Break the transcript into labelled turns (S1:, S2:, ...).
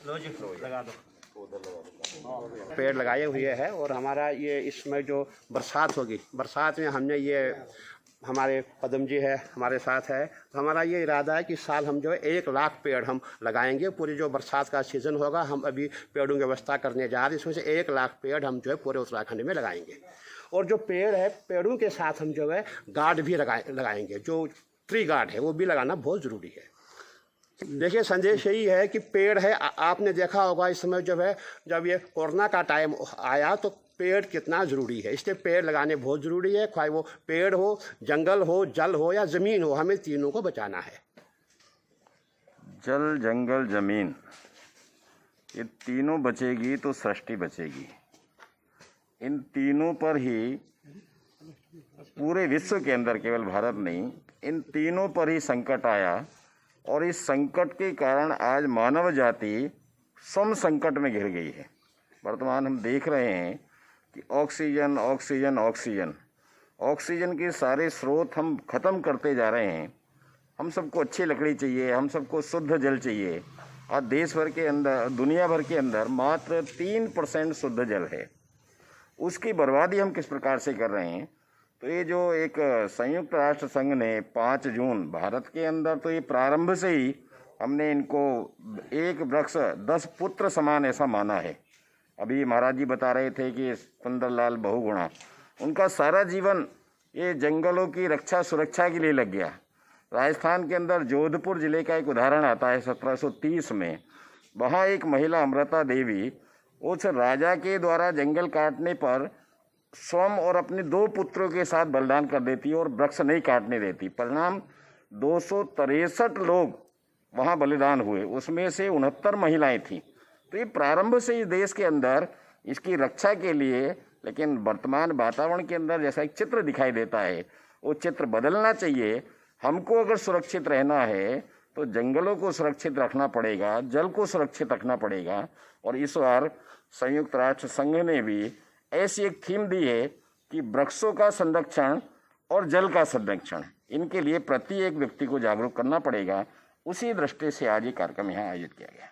S1: लगा दो।
S2: पेड़ लगाए हुए हैं और हमारा ये इसमें जो बरसात होगी, बरसात में हमने ये हमारे पदम जी है हमारे साथ है, तो हमारा ये इरादा है कि साल हम जो है 1 लाख पेड़ हम लगाएंगे। पूरी जो बरसात का सीज़न होगा हम अभी पेड़ों की व्यवस्था करने जा रहे हैं, इसमें से 1 लाख पेड़ हम जो है पूरे उत्तराखंड में लगाएंगे। और जो पेड़ है पेड़ों के साथ हम जो है गार्ड भी लगाएंगे, जो ट्री गार्ड है वो भी लगाना बहुत ज़रूरी है। देखिए संदेश यही है कि पेड़ है, आपने देखा होगा इस समय जो है जब ये कोरोना का टाइम आया तो पेड़ कितना ज़रूरी है, इसलिए पेड़ लगाने बहुत ज़रूरी है। चाहे वो पेड़ हो, जंगल हो, जल हो या ज़मीन हो, हमें तीनों को बचाना है।
S3: जल, जंगल, ज़मीन, ये तीनों बचेगी तो सृष्टि बचेगी। इन तीनों पर ही पूरे विश्व के अंदर, केवल भारत नहीं, इन तीनों पर ही संकट आया और इस संकट के कारण आज मानव जाति सम संकट में घिर गई है। वर्तमान हम देख रहे हैं कि ऑक्सीजन ऑक्सीजन ऑक्सीजन ऑक्सीजन के सारे स्रोत हम ख़त्म करते जा रहे हैं। हम सबको अच्छी लकड़ी चाहिए, हम सबको शुद्ध जल चाहिए, और देश भर के अंदर, दुनिया भर के अंदर मात्र 3% शुद्ध जल है। उसकी बर्बादी हम किस प्रकार से कर रहे हैं। तो ये जो एक संयुक्त राष्ट्र संघ ने 5 जून भारत के अंदर, तो ये प्रारंभ से ही हमने इनको एक वृक्ष 10 पुत्र समान ऐसा माना है। अभी महाराज जी बता रहे थे कि सुंदरलाल बहुगुणा, उनका सारा जीवन ये जंगलों की रक्षा सुरक्षा के लिए लग गया। राजस्थान के अंदर जोधपुर जिले का एक उदाहरण आता है 1730 में। वहाँ एक महिला अमृता देवी उस राजा के द्वारा जंगल काटने पर स्वयं और अपने 2 पुत्रों के साथ बलिदान कर देती और वृक्ष नहीं काटने देती। परिणाम 263 लोग वहाँ बलिदान हुए, उसमें से 69 महिलाएं थीं। तो ये प्रारंभ से इस देश के अंदर इसकी रक्षा के लिए, लेकिन वर्तमान वातावरण के अंदर जैसा एक चित्र दिखाई देता है वो चित्र बदलना चाहिए। हमको अगर सुरक्षित रहना है तो जंगलों को सुरक्षित रखना पड़ेगा, जल को सुरक्षित रखना पड़ेगा। और इस बार संयुक्त राष्ट्र संघ ने भी ऐसी एक थीम दी है कि वृक्षों का संरक्षण और जल का संरक्षण, इनके लिए प्रत्येक व्यक्ति को जागरूक करना पड़ेगा। उसी दृष्टि से आज ये कार्यक्रम यहाँ आयोजित किया गया।